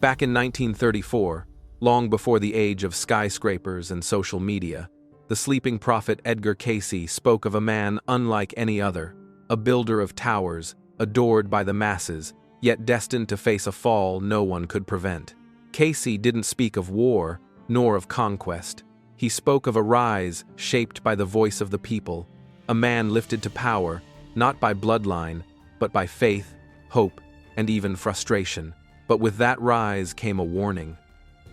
Back in 1934, long before the age of skyscrapers and social media, the sleeping prophet Edgar Cayce spoke of a man unlike any other, a builder of towers, adored by the masses, yet destined to face a fall no one could prevent. Cayce didn't speak of war, nor of conquest. He spoke of a rise shaped by the voice of the people, a man lifted to power, not by bloodline, but by faith, hope, and even frustration. But with that rise came a warning.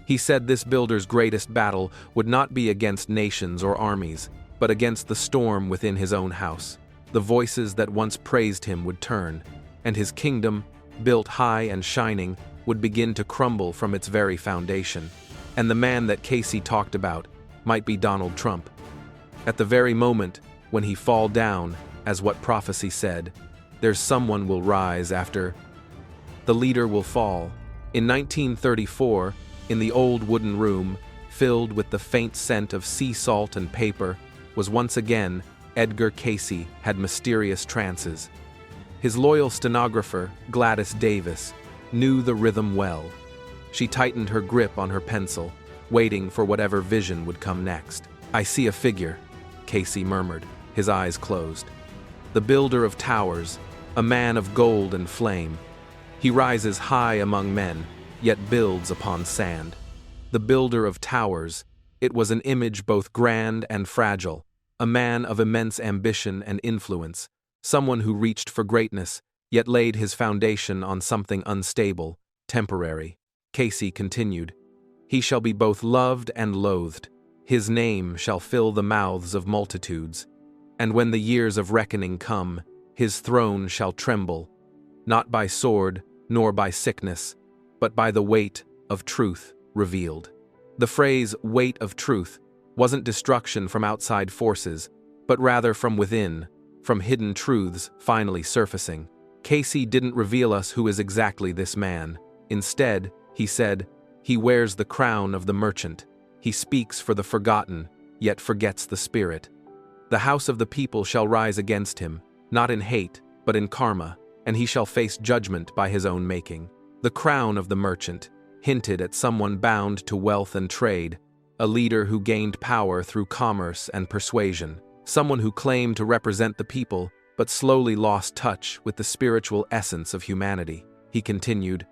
He said this builder's greatest battle would not be against nations or armies, but against the storm within his own house. The voices that once praised him would turn, and his kingdom, built high and shining, would begin to crumble from its very foundation. And the man that Cayce talked about might be Donald Trump. At the very moment when he fall down, as what prophecy said, there's someone will rise after. The leader will fall. In 1934, in the old wooden room, filled with the faint scent of sea salt and paper, was once again Edgar Cayce had mysterious trances. His loyal stenographer, Gladys Davis, knew the rhythm well. She tightened her grip on her pencil, waiting for whatever vision would come next. "I see a figure," Cayce murmured, his eyes closed. "The builder of towers, a man of gold and flame. He rises high among men, yet builds upon sand." The builder of towers, it was an image both grand and fragile, a man of immense ambition and influence, someone who reached for greatness, yet laid his foundation on something unstable, temporary. Cayce continued, "He shall be both loved and loathed. His name shall fill the mouths of multitudes. And when the years of reckoning come, his throne shall tremble, not by sword, nor by sickness, but by the weight of truth revealed." The phrase "weight of truth" wasn't destruction from outside forces, but rather from within, from hidden truths finally surfacing. Cayce didn't reveal us who is exactly this man. Instead, he said, he wears the crown of the merchant. He speaks for the forgotten, yet forgets the spirit. The house of the people shall rise against him, not in hate, but in karma, and he shall face judgment by his own making. The crown of the merchant hinted at someone bound to wealth and trade, a leader who gained power through commerce and persuasion, someone who claimed to represent the people, but slowly lost touch with the spiritual essence of humanity. He continued,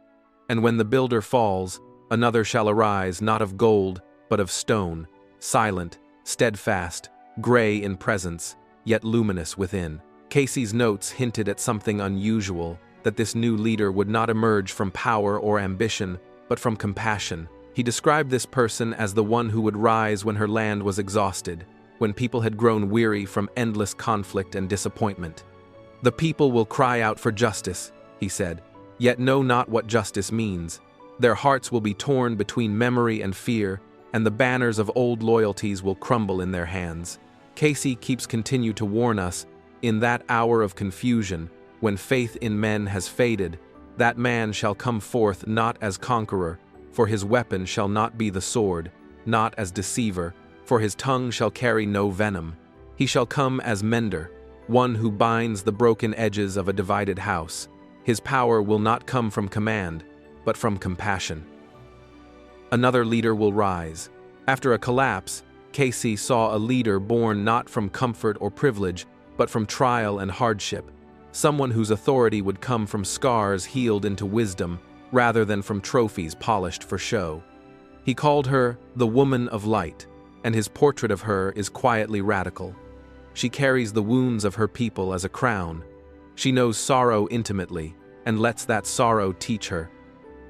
"And when the builder falls, another shall arise not of gold, but of stone, silent, steadfast, gray in presence, yet luminous within." Cayce's notes hinted at something unusual, that this new leader would not emerge from power or ambition, but from compassion. He described this person as the one who would rise when her land was exhausted, when people had grown weary from endless conflict and disappointment. "The people will cry out for justice," he said, "yet know not what justice means. Their hearts will be torn between memory and fear, and the banners of old loyalties will crumble in their hands." Cayce keeps continue to warn us, in that hour of confusion, when faith in men has faded, that man shall come forth not as conqueror, for his weapon shall not be the sword, not as deceiver, for his tongue shall carry no venom. He shall come as mender, one who binds the broken edges of a divided house. His power will not come from command, but from compassion. Another leader will rise. After a collapse, Cayce saw a leader born not from comfort or privilege, but from trial and hardship, someone whose authority would come from scars healed into wisdom, rather than from trophies polished for show. He called her the Woman of Light, and his portrait of her is quietly radical. She carries the wounds of her people as a crown. She knows sorrow intimately, and lets that sorrow teach her.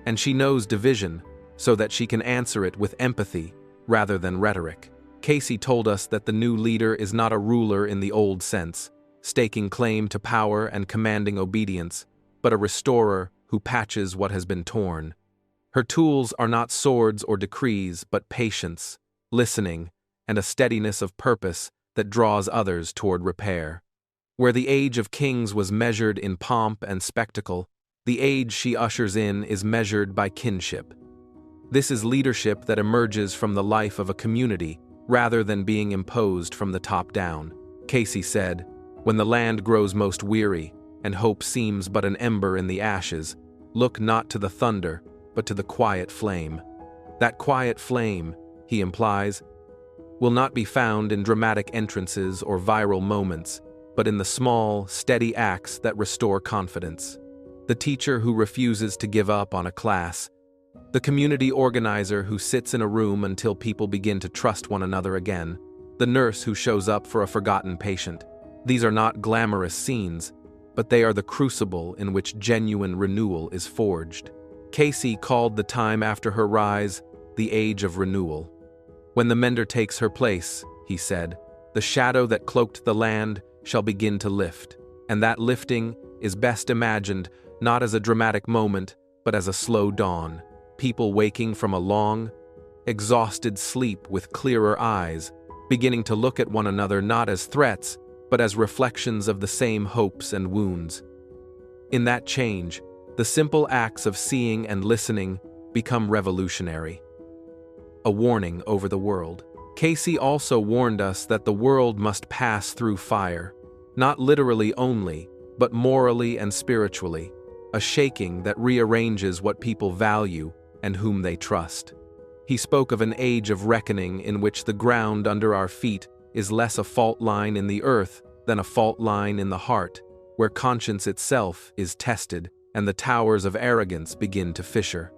And she knows division, so that she can answer it with empathy, rather than rhetoric. Cayce told us that the new leader is not a ruler in the old sense, staking claim to power and commanding obedience, but a restorer who patches what has been torn. Her tools are not swords or decrees, but patience, listening, and a steadiness of purpose that draws others toward repair. Where the age of kings was measured in pomp and spectacle, the age she ushers in is measured by kinship. This is leadership that emerges from the life of a community, rather than being imposed from the top down. Cayce said, "When the land grows most weary, and hope seems but an ember in the ashes, look not to the thunder, but to the quiet flame. That quiet flame, he implies, will not be found in dramatic entrances or viral moments, but in the small, steady acts that restore confidence. The teacher who refuses to give up on a class, the community organizer who sits in a room until people begin to trust one another again, the nurse who shows up for a forgotten patient. These are not glamorous scenes, but they are the crucible in which genuine renewal is forged. Cayce called the time after her rise the age of renewal. When the mender takes her place, he said, the shadow that cloaked the land shall begin to lift, and that lifting is best imagined not as a dramatic moment, but as a slow dawn, people waking from a long, exhausted sleep with clearer eyes, beginning to look at one another not as threats, but as reflections of the same hopes and wounds. In that change, the simple acts of seeing and listening become revolutionary. A warning over the world. Cayce also warned us that the world must pass through fire, not literally only, but morally and spiritually, a shaking that rearranges what people value and whom they trust. He spoke of an age of reckoning in which the ground under our feet is less a fault line in the earth than a fault line in the heart, where conscience itself is tested and the towers of arrogance begin to fissure.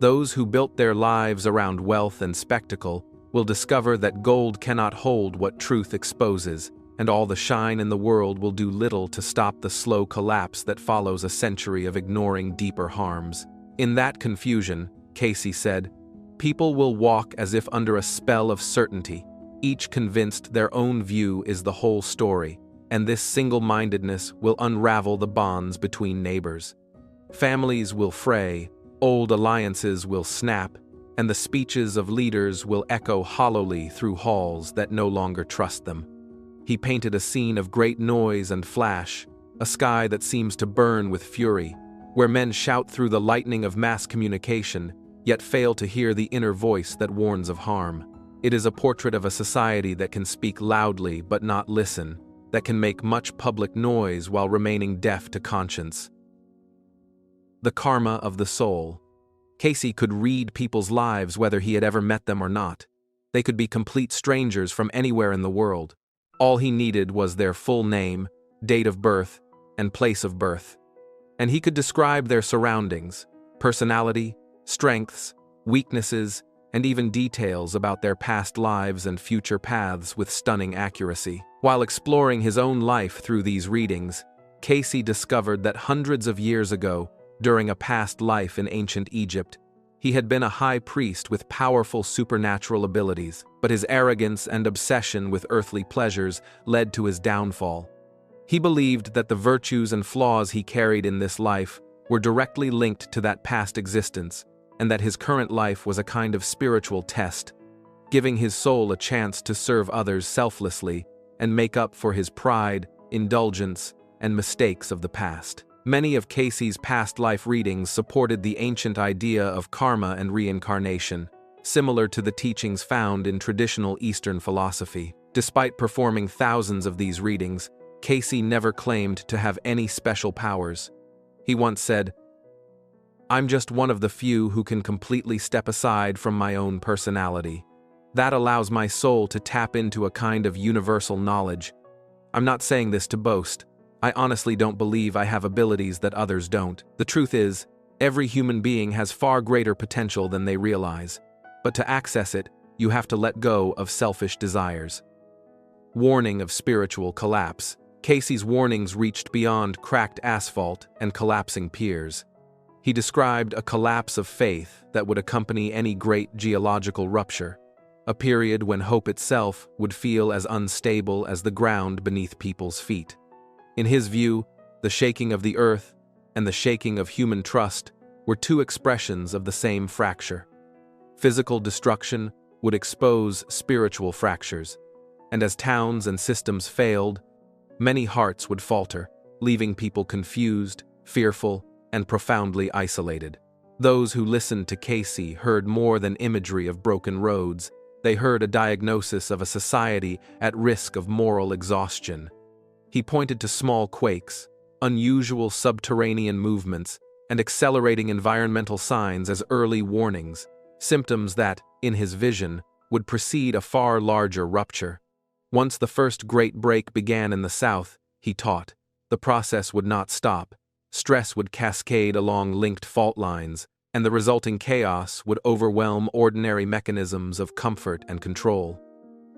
Those who built their lives around wealth and spectacle will discover that gold cannot hold what truth exposes, and all the shine in the world will do little to stop the slow collapse that follows a century of ignoring deeper harms. In that confusion, Cayce said, people will walk as if under a spell of certainty, each convinced their own view is the whole story, and this single-mindedness will unravel the bonds between neighbors. Families will fray, old alliances will snap, and the speeches of leaders will echo hollowly through halls that no longer trust them. He painted a scene of great noise and flash, a sky that seems to burn with fury, where men shout through the lightning of mass communication, yet fail to hear the inner voice that warns of harm. It is a portrait of a society that can speak loudly but not listen, that can make much public noise while remaining deaf to conscience. The karma of the soul. Cayce could read people's lives whether he had ever met them or not. They could be complete strangers from anywhere in the world. All he needed was their full name, date of birth, and place of birth. And he could describe their surroundings, personality, strengths, weaknesses, and even details about their past lives and future paths with stunning accuracy. While exploring his own life through these readings, Cayce discovered that hundreds of years ago, during a past life in ancient Egypt, he had been a high priest with powerful supernatural abilities, but his arrogance and obsession with earthly pleasures led to his downfall. He believed that the virtues and flaws he carried in this life were directly linked to that past existence, and that his current life was a kind of spiritual test, giving his soul a chance to serve others selflessly and make up for his pride, indulgence, and mistakes of the past. Many of Cayce's past life readings supported the ancient idea of karma and reincarnation, similar to the teachings found in traditional Eastern philosophy. Despite performing thousands of these readings, Cayce never claimed to have any special powers. He once said, "I'm just one of the few who can completely step aside from my own personality. That allows my soul to tap into a kind of universal knowledge. I'm not saying this to boast. I honestly don't believe I have abilities that others don't. The truth is, every human being has far greater potential than they realize. But to access it, you have to let go of selfish desires." Warning of spiritual collapse. Cayce's warnings reached beyond cracked asphalt and collapsing piers. He described a collapse of faith that would accompany any great geological rupture, a period when hope itself would feel as unstable as the ground beneath people's feet. In his view, the shaking of the earth and the shaking of human trust were two expressions of the same fracture. Physical destruction would expose spiritual fractures, and as towns and systems failed, many hearts would falter, leaving people confused, fearful, and profoundly isolated. Those who listened to Cayce heard more than imagery of broken roads. They heard a diagnosis of a society at risk of moral exhaustion. He pointed to small quakes, unusual subterranean movements, and accelerating environmental signs as early warnings, symptoms that, in his vision, would precede a far larger rupture. Once the first great break began in the South, he taught, the process would not stop. Stress would cascade along linked fault lines, and the resulting chaos would overwhelm ordinary mechanisms of comfort and control.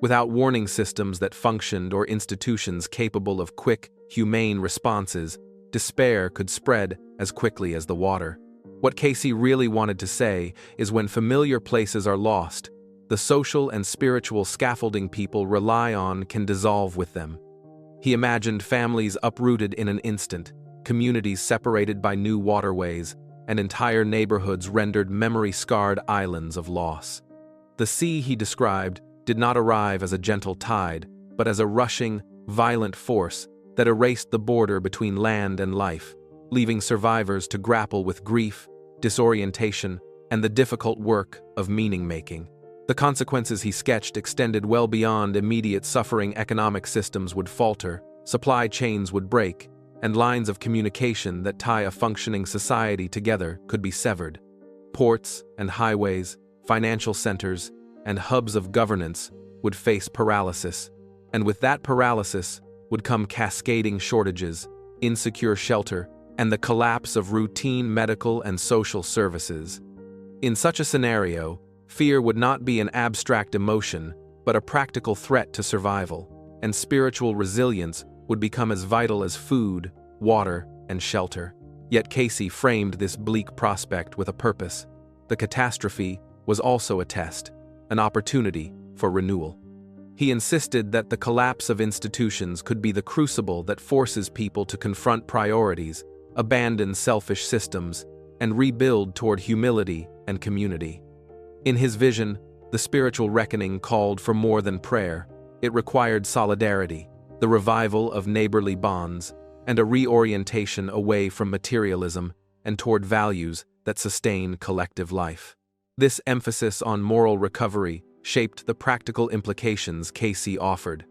Without warning systems that functioned or institutions capable of quick, humane responses, despair could spread as quickly as the water. What Cayce really wanted to say is when familiar places are lost, the social and spiritual scaffolding people rely on can dissolve with them. He imagined families uprooted in an instant, communities separated by new waterways, and entire neighborhoods rendered memory-scarred islands of loss. The sea, he described, did not arrive as a gentle tide, but as a rushing, violent force that erased the border between land and life, leaving survivors to grapple with grief, disorientation, and the difficult work of meaning-making. The consequences he sketched extended well beyond immediate suffering. Economic systems would falter, supply chains would break, and lines of communication that tie a functioning society together could be severed. Ports and highways, financial centers, and hubs of governance would face paralysis, and with that paralysis would come cascading shortages, insecure shelter, and the collapse of routine medical and social services. In such a scenario, fear would not be an abstract emotion, but a practical threat to survival, and spiritual resilience would become as vital as food, water, and shelter. Yet Cayce framed this bleak prospect with a purpose. The catastrophe was also a test, an opportunity for renewal. He insisted that the collapse of institutions could be the crucible that forces people to confront priorities, abandon selfish systems, and rebuild toward humility and community. In his vision, the spiritual reckoning called for more than prayer. It required solidarity, the revival of neighborly bonds, and a reorientation away from materialism and toward values that sustain collective life. This emphasis on moral recovery shaped the practical implications Cayce offered.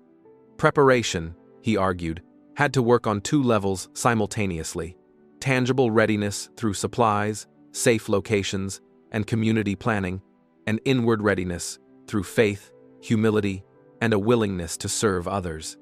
Preparation, he argued, had to work on two levels simultaneously: tangible readiness through supplies, safe locations, and community planning, and inward readiness through faith, humility, and a willingness to serve others.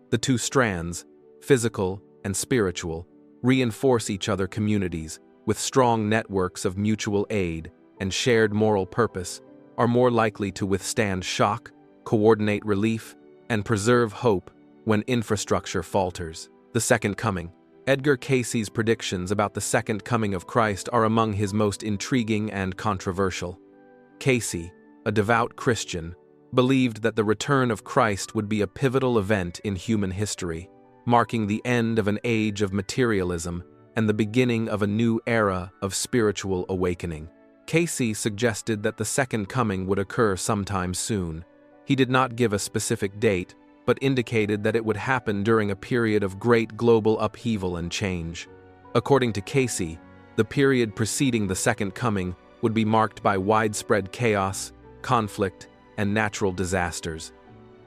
The two strands, physical and spiritual, reinforce each other. Communities with strong networks of mutual aid and shared moral purpose are more likely to withstand shock, coordinate relief, and preserve hope when infrastructure falters. The Second Coming. Edgar Cayce's predictions about the Second Coming of Christ are among his most intriguing and controversial. Cayce, a devout Christian, believed that the return of Christ would be a pivotal event in human history, marking the end of an age of materialism and the beginning of a new era of spiritual awakening. Cayce suggested that the Second Coming would occur sometime soon. He did not give a specific date, but indicated that it would happen during a period of great global upheaval and change. According to Cayce, the period preceding the Second Coming would be marked by widespread chaos, conflict, and natural disasters.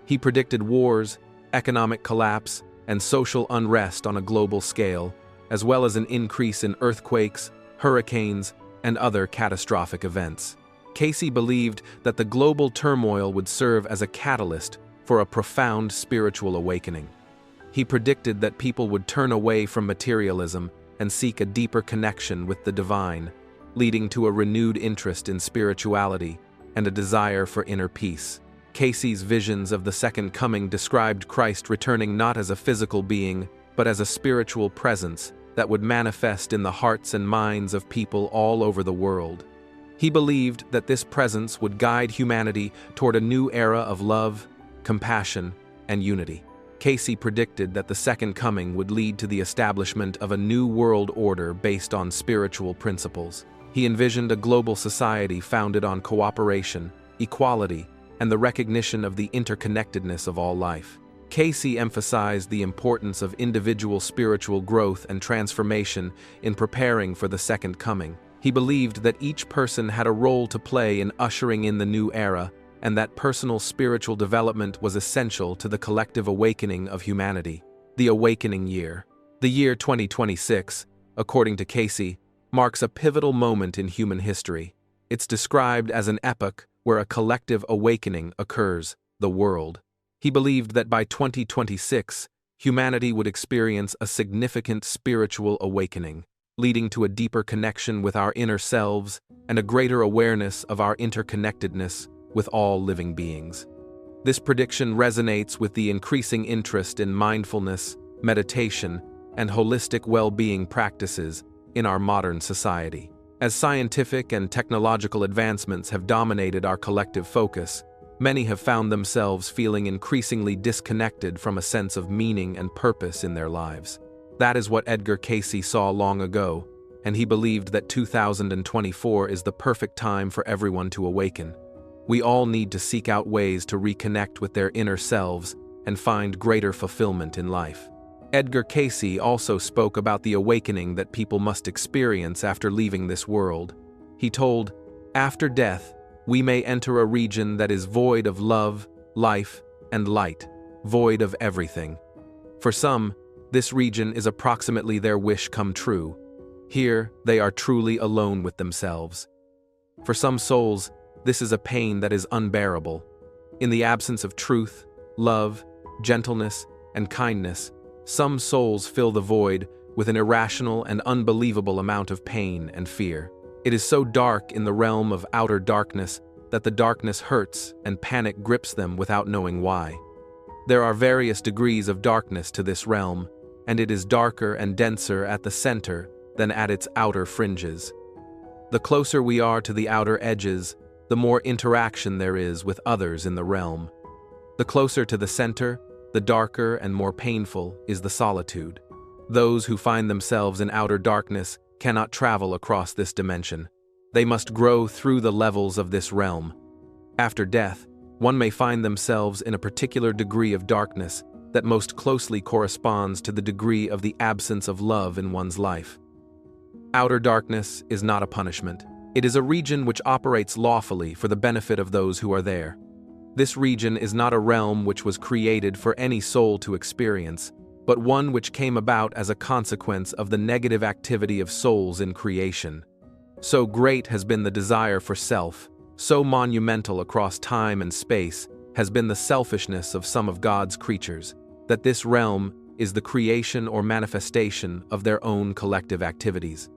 He predicted wars, economic collapse, and social unrest on a global scale, as well as an increase in earthquakes, hurricanes, and other catastrophic events. Cayce believed that the global turmoil would serve as a catalyst for a profound spiritual awakening. He predicted that people would turn away from materialism and seek a deeper connection with the divine, leading to a renewed interest in spirituality and a desire for inner peace. Cayce's visions of the Second Coming described Christ returning not as a physical being, but as a spiritual presence that would manifest in the hearts and minds of people all over the world. He believed that this presence would guide humanity toward a new era of love, compassion, and unity. Cayce predicted that the Second Coming would lead to the establishment of a new world order based on spiritual principles. He envisioned a global society founded on cooperation, equality, and the recognition of the interconnectedness of all life. Cayce emphasized the importance of individual spiritual growth and transformation in preparing for the Second Coming. He believed that each person had a role to play in ushering in the new era, and that personal spiritual development was essential to the collective awakening of humanity. The Awakening Year. The year 2026, according to Cayce, marks a pivotal moment in human history. It's described as an epoch where a collective awakening occurs, the world. He believed that by 2026, humanity would experience a significant spiritual awakening, leading to a deeper connection with our inner selves and a greater awareness of our interconnectedness with all living beings. This prediction resonates with the increasing interest in mindfulness, meditation, and holistic well-being practices in our modern society. As scientific and technological advancements have dominated our collective focus, many have found themselves feeling increasingly disconnected from a sense of meaning and purpose in their lives. That is what Edgar Cayce saw long ago, and he believed that 2024 is the perfect time for everyone to awaken. We all need to seek out ways to reconnect with their inner selves and find greater fulfillment in life. Edgar Cayce also spoke about the awakening that people must experience after leaving this world. He told, "After death, we may enter a region that is void of love, life, and light, void of everything. For some, this region is approximately their wish come true. Here, they are truly alone with themselves. For some souls, this is a pain that is unbearable. In the absence of truth, love, gentleness, and kindness, some souls fill the void with an irrational and unbelievable amount of pain and fear. It is so dark in the realm of outer darkness that the darkness hurts and panic grips them without knowing why. There are various degrees of darkness to this realm, and it is darker and denser at the center than at its outer fringes. The closer we are to the outer edges, the more interaction there is with others in the realm. The closer to the center, the darker and more painful is the solitude. Those who find themselves in outer darkness cannot travel across this dimension. They must grow through the levels of this realm. After death, one may find themselves in a particular degree of darkness that most closely corresponds to the degree of the absence of love in one's life. Outer darkness is not a punishment. It is a region which operates lawfully for the benefit of those who are there. This region is not a realm which was created for any soul to experience, but one which came about as a consequence of the negative activity of souls in creation. So great has been the desire for self, so monumental across time and space has been the selfishness of some of God's creatures, that this realm is the creation or manifestation of their own collective activities.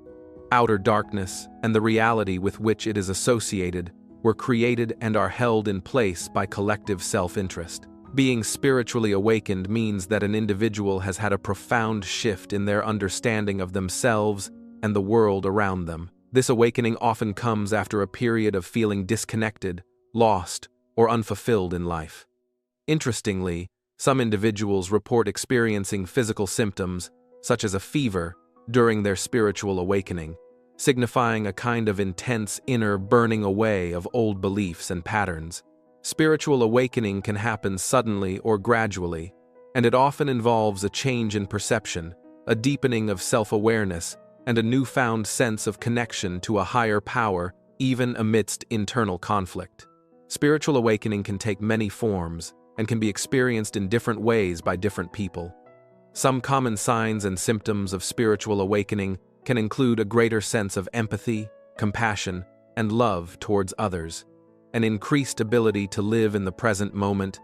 Outer darkness and the reality with which it is associated were created and are held in place by collective self-interest. Being spiritually awakened means that an individual has had a profound shift in their understanding of themselves and the world around them. This awakening often comes after a period of feeling disconnected, lost, or unfulfilled in life. Interestingly, some individuals report experiencing physical symptoms, such as a fever, during their spiritual awakening, signifying a kind of intense inner burning away of old beliefs and patterns. Spiritual awakening can happen suddenly or gradually, and it often involves a change in perception, a deepening of self-awareness, and a newfound sense of connection to a higher power, even amidst internal conflict. Spiritual awakening can take many forms and can be experienced in different ways by different people. Some common signs and symptoms of spiritual awakening can include a greater sense of empathy, compassion, and love towards others, an increased ability to live in the present moment,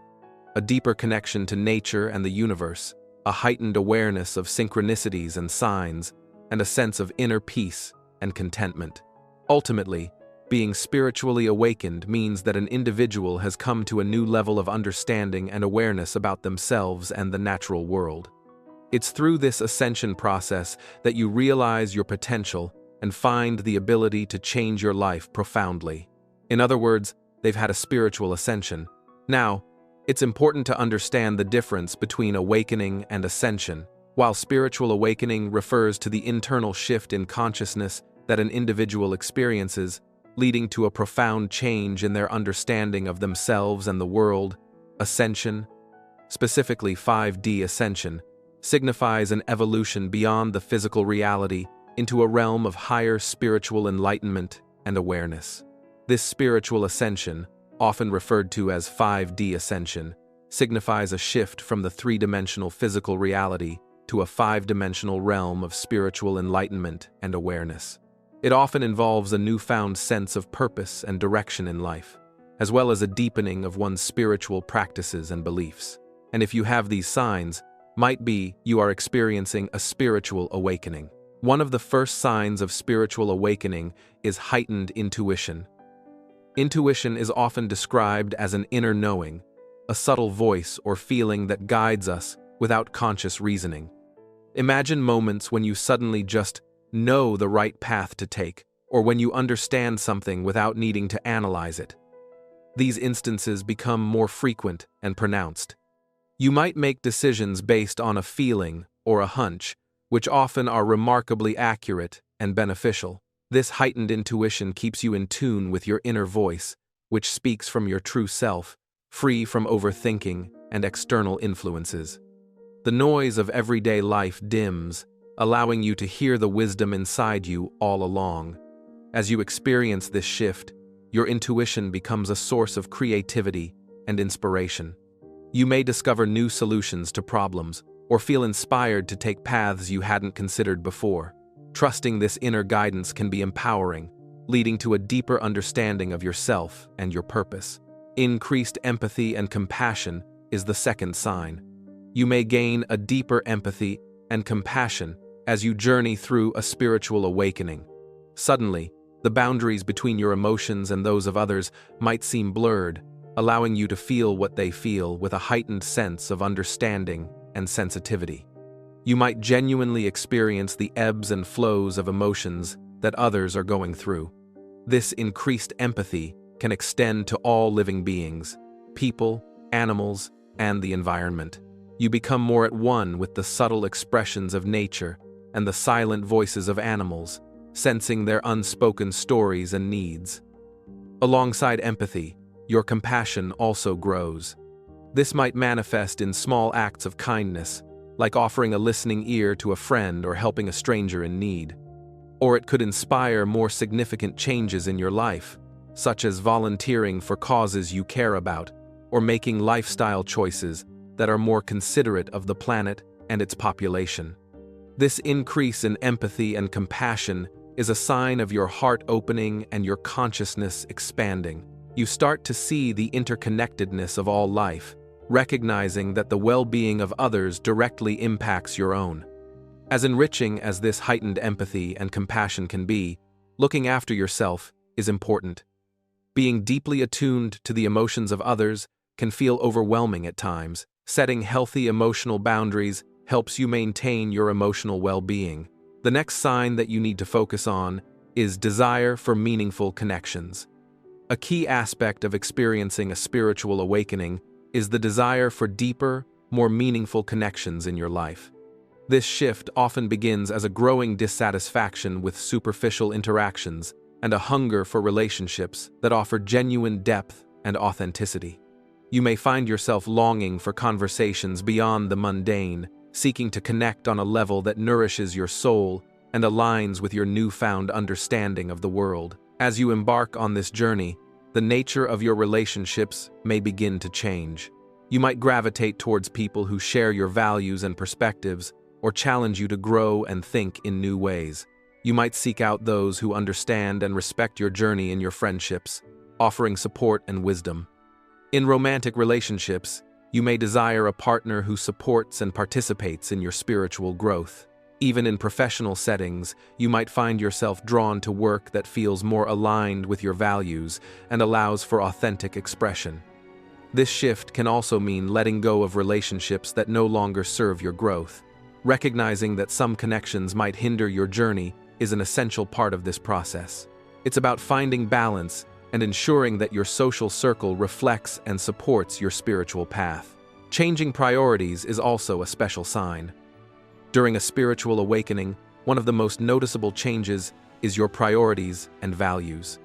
a deeper connection to nature and the universe, a heightened awareness of synchronicities and signs, and a sense of inner peace and contentment. Ultimately, being spiritually awakened means that an individual has come to a new level of understanding and awareness about themselves and the natural world. It's through this ascension process that you realize your potential and find the ability to change your life profoundly. In other words, they've had a spiritual ascension. Now, it's important to understand the difference between awakening and ascension. While spiritual awakening refers to the internal shift in consciousness that an individual experiences, leading to a profound change in their understanding of themselves and the world, ascension, specifically 5D ascension, signifies an evolution beyond the physical reality into a realm of higher spiritual enlightenment and awareness. This spiritual ascension, often referred to as 5D ascension, signifies a shift from the three-dimensional physical reality to a five-dimensional realm of spiritual enlightenment and awareness. It often involves a newfound sense of purpose and direction in life, as well as a deepening of one's spiritual practices and beliefs. And if you have these signs, might be you are experiencing a spiritual awakening. One of the first signs of spiritual awakening is heightened intuition. Intuition is often described as an inner knowing, a subtle voice or feeling that guides us without conscious reasoning. Imagine moments when you suddenly just know the right path to take, or when you understand something without needing to analyze it. These instances become more frequent and pronounced. You might make decisions based on a feeling or a hunch, which often are remarkably accurate and beneficial. This heightened intuition keeps you in tune with your inner voice, which speaks from your true self, free from overthinking and external influences. The noise of everyday life dims, allowing you to hear the wisdom inside you all along. As you experience this shift, your intuition becomes a source of creativity and inspiration. You may discover new solutions to problems or feel inspired to take paths you hadn't considered before. Trusting this inner guidance can be empowering, leading to a deeper understanding of yourself and your purpose. Increased empathy and compassion is the second sign. You may gain a deeper empathy and compassion as you journey through a spiritual awakening. Suddenly, the boundaries between your emotions and those of others might seem blurred, allowing you to feel what they feel with a heightened sense of understanding and sensitivity. You might genuinely experience the ebbs and flows of emotions that others are going through. This increased empathy can extend to all living beings, people, animals, and the environment. You become more at one with the subtle expressions of nature and the silent voices of animals, sensing their unspoken stories and needs. Alongside empathy, your compassion also grows. This might manifest in small acts of kindness, like offering a listening ear to a friend or helping a stranger in need. Or it could inspire more significant changes in your life, such as volunteering for causes you care about, or making lifestyle choices that are more considerate of the planet and its population. This increase in empathy and compassion is a sign of your heart opening and your consciousness expanding. You start to see the interconnectedness of all life, recognizing that the well-being of others directly impacts your own. As enriching as this heightened empathy and compassion can be, looking after yourself is important. Being deeply attuned to the emotions of others can feel overwhelming at times. Setting healthy emotional boundaries helps you maintain your emotional well-being. The next sign that you need to focus on is desire for meaningful connections. A key aspect of experiencing a spiritual awakening is the desire for deeper, more meaningful connections in your life. This shift often begins as a growing dissatisfaction with superficial interactions and a hunger for relationships that offer genuine depth and authenticity. You may find yourself longing for conversations beyond the mundane, seeking to connect on a level that nourishes your soul and aligns with your newfound understanding of the world. As you embark on this journey, the nature of your relationships may begin to change. You might gravitate towards people who share your values and perspectives, or challenge you to grow and think in new ways. You might seek out those who understand and respect your journey in your friendships, offering support and wisdom. In romantic relationships, you may desire a partner who supports and participates in your spiritual growth. Even in professional settings, you might find yourself drawn to work that feels more aligned with your values and allows for authentic expression. This shift can also mean letting go of relationships that no longer serve your growth. Recognizing that some connections might hinder your journey is an essential part of this process. It's about finding balance and ensuring that your social circle reflects and supports your spiritual path. Changing priorities is also a special sign. During a spiritual awakening, one of the most noticeable changes is your priorities and values.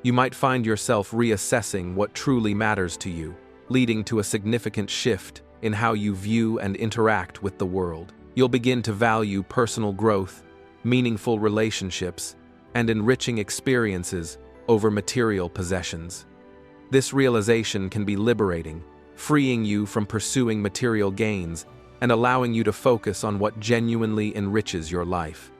You might find yourself reassessing what truly matters to you, leading to a significant shift in how you view and interact with the world. You'll begin to value personal growth, meaningful relationships, and enriching experiences over material possessions. This realization can be liberating, freeing you from pursuing material gains and allowing you to focus on what genuinely enriches your life.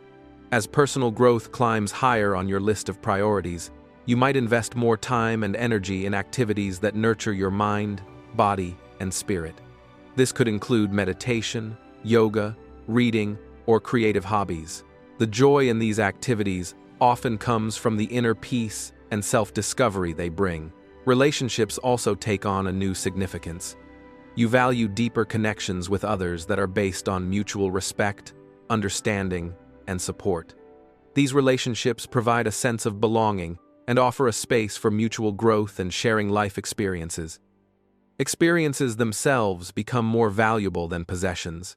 As personal growth climbs higher on your list of priorities, you might invest more time and energy in activities that nurture your mind, body, and spirit. This could include meditation, yoga, reading, or creative hobbies. The joy in these activities often comes from the inner peace and self-discovery they bring. Relationships also take on a new significance. You value deeper connections with others that are based on mutual respect, understanding, and support. These relationships provide a sense of belonging and offer a space for mutual growth and sharing life experiences. Experiences themselves become more valuable than possessions.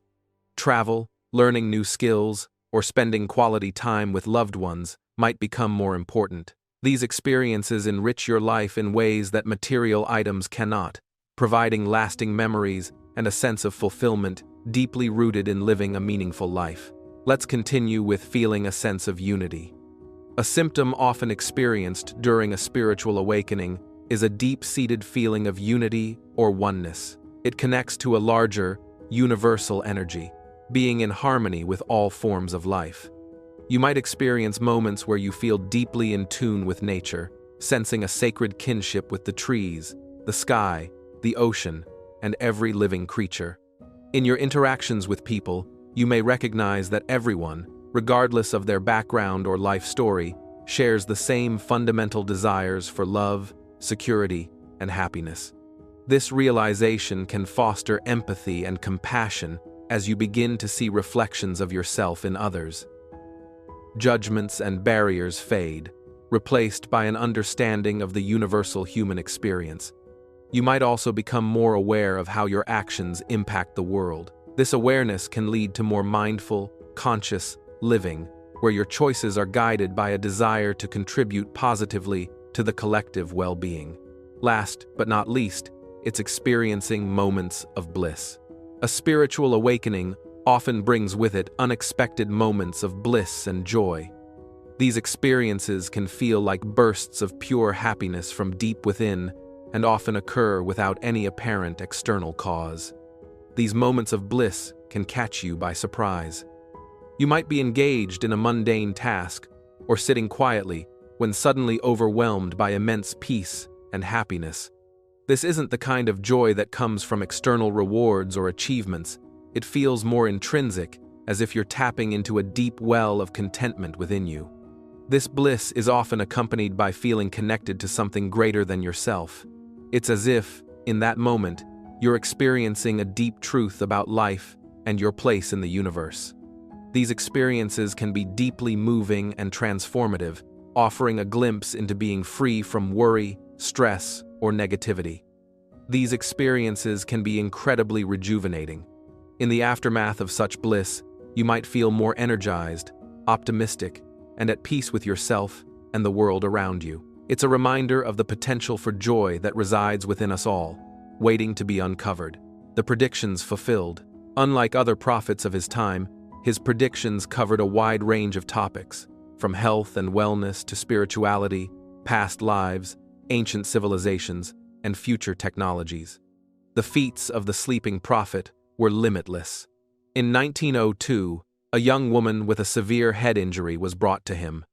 Travel, learning new skills, or spending quality time with loved ones might become more important. These experiences enrich your life in ways that material items cannot, providing lasting memories and a sense of fulfillment deeply rooted in living a meaningful life. Let's continue with feeling a sense of unity. A symptom often experienced during a spiritual awakening is a deep-seated feeling of unity or oneness. It connects to a larger, universal energy, being in harmony with all forms of life. You might experience moments where you feel deeply in tune with nature, sensing a sacred kinship with the trees, the sky, the ocean, and every living creature. In your interactions with people, you may recognize that everyone, regardless of their background or life story, shares the same fundamental desires for love, security, and happiness. This realization can foster empathy and compassion as you begin to see reflections of yourself in others. Judgments and barriers fade, replaced by an understanding of the universal human experience. You might also become more aware of how your actions impact the world. This awareness can lead to more mindful, conscious living, where your choices are guided by a desire to contribute positively to the collective well-being. Last but not least, it's experiencing moments of bliss. A spiritual awakening often brings with it unexpected moments of bliss and joy. These experiences can feel like bursts of pure happiness from deep within and often occur without any apparent external cause. These moments of bliss can catch you by surprise. You might be engaged in a mundane task or sitting quietly when suddenly overwhelmed by immense peace and happiness. This isn't the kind of joy that comes from external rewards or achievements. It feels more intrinsic, as if you're tapping into a deep well of contentment within you. This bliss is often accompanied by feeling connected to something greater than yourself. It's as if, in that moment, you're experiencing a deep truth about life and your place in the universe. These experiences can be deeply moving and transformative, offering a glimpse into being free from worry, stress, or negativity. These experiences can be incredibly rejuvenating. In the aftermath of such bliss, you might feel more energized, optimistic, and at peace with yourself and the world around you. It's a reminder of the potential for joy that resides within us all, waiting to be uncovered. The predictions fulfilled. Unlike other prophets of his time, his predictions covered a wide range of topics, from health and wellness to spirituality, past lives, ancient civilizations, and future technologies. The feats of the sleeping prophet were limitless. In 1902, a young woman with a severe head injury was brought to him.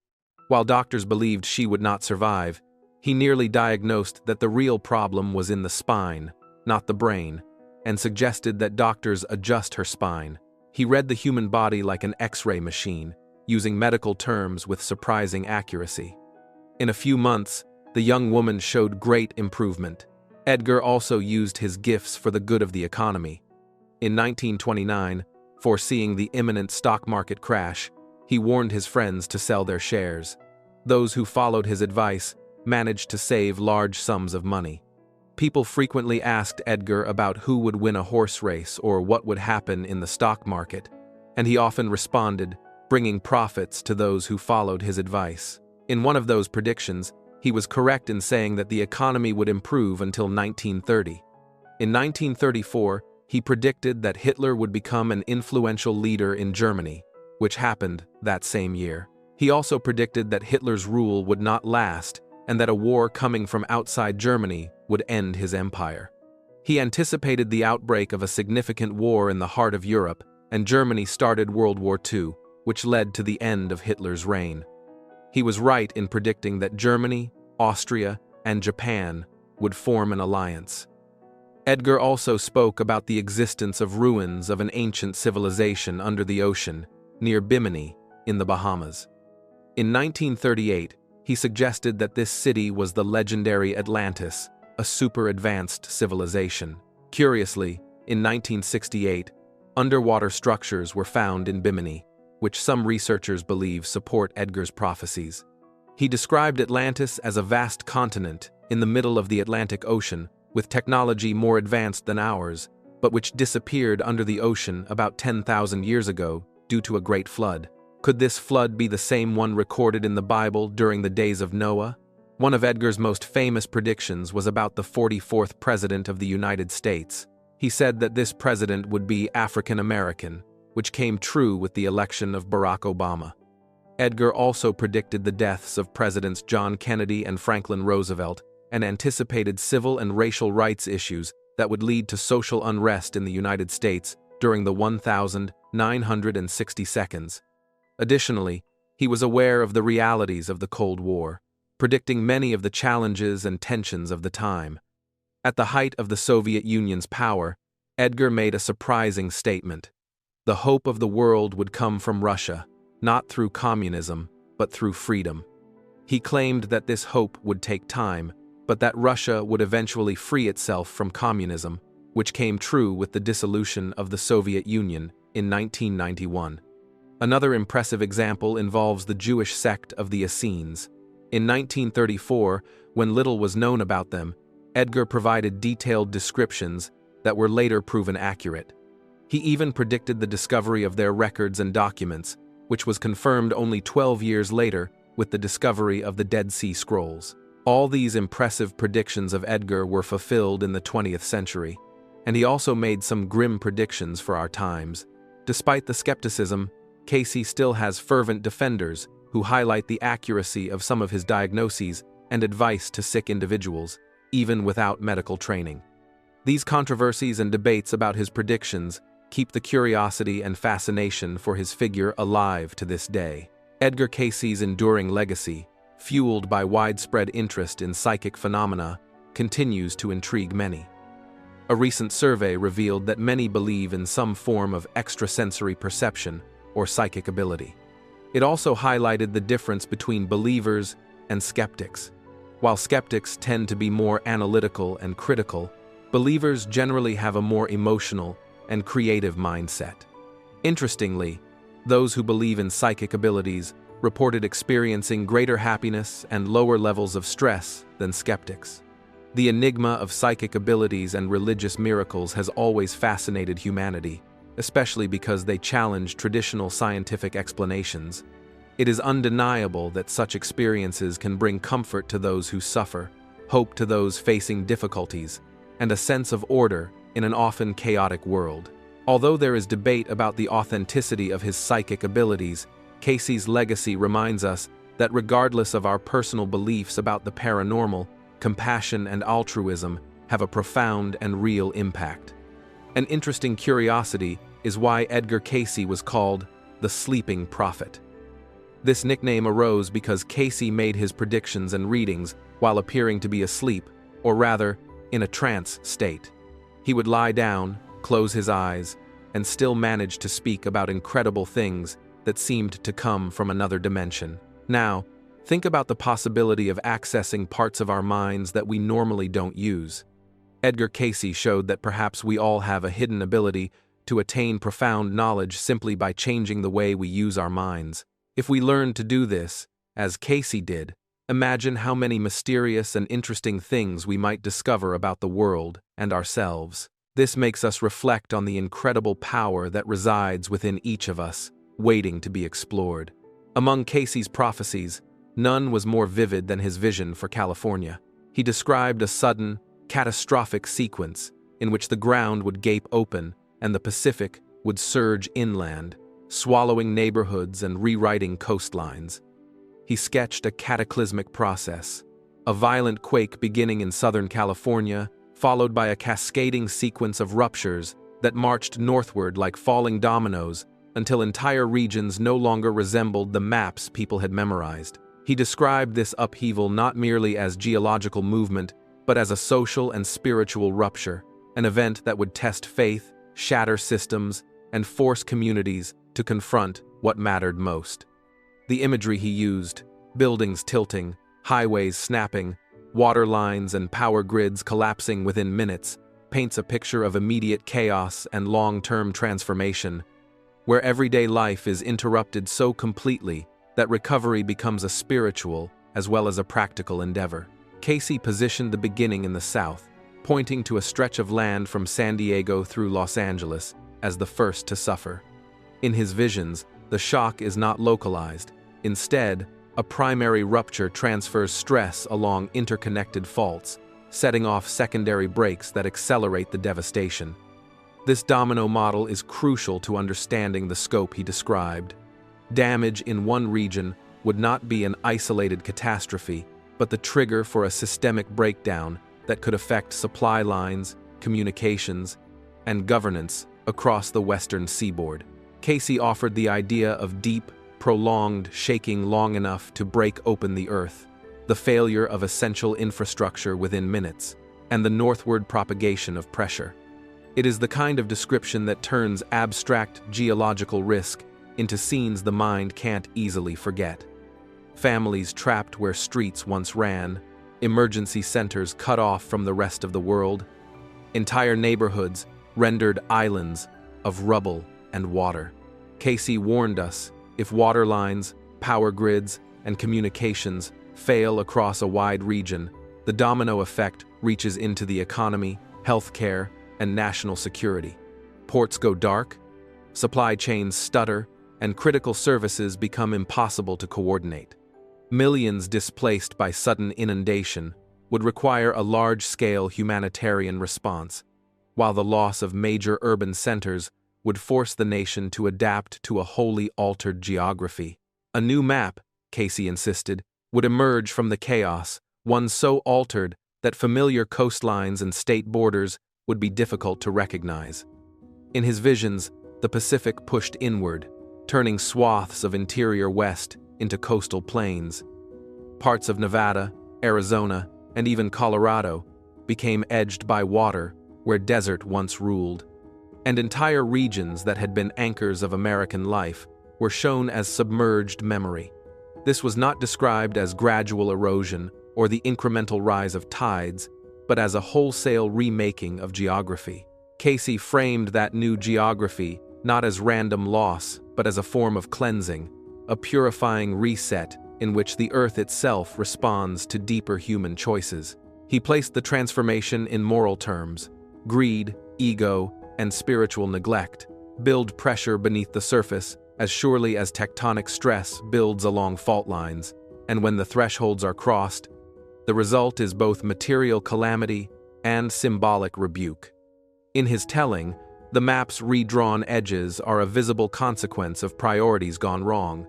While doctors believed she would not survive, he nearly diagnosed that the real problem was in the spine, not the brain, and suggested that doctors adjust her spine. He read the human body like an X-ray machine, using medical terms with surprising accuracy. In a few months, the young woman showed great improvement. Edgar also used his gifts for the good of the economy. In 1929, foreseeing the imminent stock market crash, he warned his friends to sell their shares. Those who followed his advice managed to save large sums of money. People frequently asked Edgar about who would win a horse race or what would happen in the stock market, and he often responded, bringing profits to those who followed his advice. In one of those predictions, he was correct in saying that the economy would improve until 1930. In 1934, he predicted that Hitler would become an influential leader in Germany, which happened that same year. He also predicted that Hitler's rule would not last and that a war coming from outside Germany would end his empire. He anticipated the outbreak of a significant war in the heart of Europe, and Germany started World War II, which led to the end of Hitler's reign. He was right in predicting that Germany, Austria, and Japan would form an alliance. Edgar also spoke about the existence of ruins of an ancient civilization under the ocean, near Bimini, in the Bahamas. In 1938, he suggested that this city was the legendary Atlantis, a super-advanced civilization. Curiously, in 1968, underwater structures were found in Bimini, which some researchers believe support Edgar's prophecies. He described Atlantis as a vast continent in the middle of the Atlantic Ocean, with technology more advanced than ours, but which disappeared under the ocean about 10,000 years ago due to a great flood. Could this flood be the same one recorded in the Bible during the days of Noah? One of Edgar's most famous predictions was about the 44th President of the United States. He said that this president would be African American, which came true with the election of Barack Obama. Edgar also predicted the deaths of Presidents John Kennedy and Franklin Roosevelt, and anticipated civil and racial rights issues that would lead to social unrest in the United States during the 1960 seconds. Additionally, he was aware of the realities of the Cold War, predicting many of the challenges and tensions of the time. At the height of the Soviet Union's power, Edgar made a surprising statement. The hope of the world would come from Russia, not through communism, but through freedom. He claimed that this hope would take time, but that Russia would eventually free itself from communism, which came true with the dissolution of the Soviet Union in 1991. Another impressive example involves the Jewish sect of the Essenes. In 1934, when little was known about them, Edgar provided detailed descriptions that were later proven accurate. He even predicted the discovery of their records and documents, which was confirmed only 12 years later with the discovery of the Dead Sea Scrolls. All these impressive predictions of Edgar were fulfilled in the 20th century, and he also made some grim predictions for our times. Despite the skepticism, Cayce still has fervent defenders who highlight the accuracy of some of his diagnoses and advice to sick individuals, even without medical training. These controversies and debates about his predictions keep the curiosity and fascination for his figure alive to this day. Edgar Cayce's enduring legacy, fueled by widespread interest in psychic phenomena, continues to intrigue many. A recent survey revealed that many believe in some form of extrasensory perception or psychic ability. It also highlighted the difference between believers and skeptics. While skeptics tend to be more analytical and critical, believers generally have a more emotional and creative mindset. Interestingly, those who believe in psychic abilities reported experiencing greater happiness and lower levels of stress than skeptics. The enigma of psychic abilities and religious miracles has always fascinated humanity, especially because they challenge traditional scientific explanations. It is undeniable that such experiences can bring comfort to those who suffer, hope to those facing difficulties, and a sense of order in an often chaotic world. Although there is debate about the authenticity of his psychic abilities, Cayce's legacy reminds us that regardless of our personal beliefs about the paranormal, compassion and altruism have a profound and real impact. An interesting curiosity is why Edgar Cayce was called the Sleeping Prophet. This nickname arose because Cayce made his predictions and readings while appearing to be asleep, or rather, in a trance state. He would lie down, close his eyes, and still manage to speak about incredible things that seemed to come from another dimension. Now, think about the possibility of accessing parts of our minds that we normally don't use. Edgar Cayce showed that perhaps we all have a hidden ability to attain profound knowledge simply by changing the way we use our minds. If we learn to do this, as Cayce did, imagine how many mysterious and interesting things we might discover about the world and ourselves. This makes us reflect on the incredible power that resides within each of us, waiting to be explored. Among Cayce's prophecies, none was more vivid than his vision for California. He described a sudden, catastrophic sequence in which the ground would gape open and the Pacific would surge inland, swallowing neighborhoods and rewriting coastlines. He sketched a cataclysmic process, a violent quake beginning in Southern California, followed by a cascading sequence of ruptures that marched northward like falling dominoes until entire regions no longer resembled the maps people had memorized. He described this upheaval not merely as geological movement, but as a social and spiritual rupture, an event that would test faith, shatter systems, and force communities to confront what mattered most. The imagery he used, buildings tilting, highways snapping, water lines and power grids collapsing within minutes, paints a picture of immediate chaos and long-term transformation, where everyday life is interrupted so completely that recovery becomes a spiritual as well as a practical endeavor. Cayce positioned the beginning in the south, pointing to a stretch of land from San Diego through Los Angeles as the first to suffer. In his visions, the shock is not localized. Instead, a primary rupture transfers stress along interconnected faults, setting off secondary breaks that accelerate the devastation. This domino model is crucial to understanding the scope he described. Damage in one region would not be an isolated catastrophe, but the trigger for a systemic breakdown that could affect supply lines, communications, and governance across the western seaboard. Cayce offered the idea of deep, prolonged shaking long enough to break open the earth, the failure of essential infrastructure within minutes, and the northward propagation of pressure. It is the kind of description that turns abstract geological risk into scenes the mind can't easily forget. Families trapped where streets once ran, emergency centers cut off from the rest of the world, entire neighborhoods rendered islands of rubble and water. Cayce warned us, if water lines, power grids, and communications fail across a wide region, the domino effect reaches into the economy, healthcare, and national security. Ports go dark, supply chains stutter, and critical services become impossible to coordinate. Millions displaced by sudden inundation would require a large-scale humanitarian response, while the loss of major urban centers would force the nation to adapt to a wholly altered geography. A new map, Cayce insisted, would emerge from the chaos, one so altered that familiar coastlines and state borders would be difficult to recognize. In his visions, the Pacific pushed inward, turning swaths of interior west into coastal plains. Parts of Nevada, Arizona, and even Colorado became edged by water where desert once ruled, and entire regions that had been anchors of American life were shown as submerged memory. This was not described as gradual erosion or the incremental rise of tides, but as a wholesale remaking of geography. Cayce framed that new geography not as random loss, but as a form of cleansing, a purifying reset in which the earth itself responds to deeper human choices. He placed the transformation in moral terms. Greed, ego, and spiritual neglect build pressure beneath the surface as surely as tectonic stress builds along fault lines, and when the thresholds are crossed, the result is both material calamity and symbolic rebuke. In his telling, the map's redrawn edges are a visible consequence of priorities gone wrong.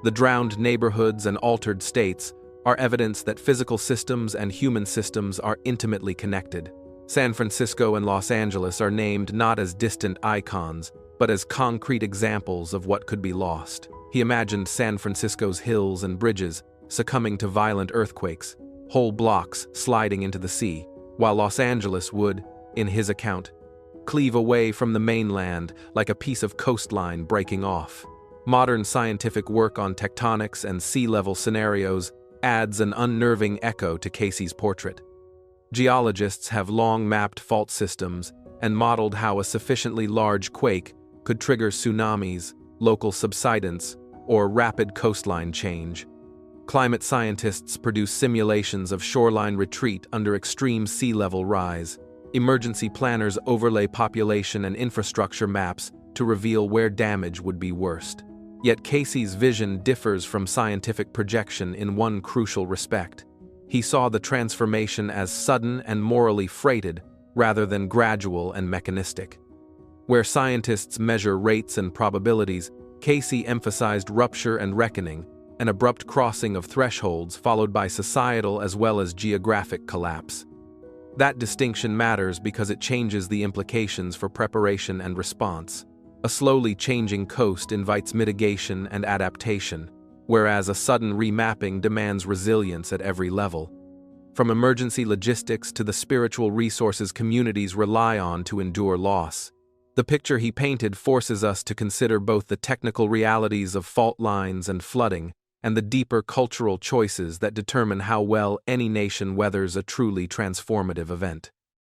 The drowned neighborhoods and altered states are evidence that physical systems and human systems are intimately connected. San Francisco and Los Angeles are named not as distant icons, but as concrete examples of what could be lost. He imagined San Francisco's hills and bridges succumbing to violent earthquakes, whole blocks sliding into the sea, while Los Angeles would, in his account, cleave away from the mainland like a piece of coastline breaking off. Modern scientific work on tectonics and sea-level scenarios adds an unnerving echo to Cayce's portrait. Geologists have long mapped fault systems and modeled how a sufficiently large quake could trigger tsunamis, local subsidence, or rapid coastline change. Climate scientists produce simulations of shoreline retreat under extreme sea level rise. Emergency planners overlay population and infrastructure maps to reveal where damage would be worst. Yet Cayce's vision differs from scientific projection in one crucial respect. He saw the transformation as sudden and morally freighted, rather than gradual and mechanistic. Where scientists measure rates and probabilities, Cayce emphasized rupture and reckoning, an abrupt crossing of thresholds followed by societal as well as geographic collapse. That distinction matters because it changes the implications for preparation and response. A slowly changing coast invites mitigation and adaptation, whereas a sudden remapping demands resilience at every level. From emergency logistics to the spiritual resources communities rely on to endure loss, the picture he painted forces us to consider both the technical realities of fault lines and flooding and the deeper cultural choices that determine how well any nation weathers a truly transformative event.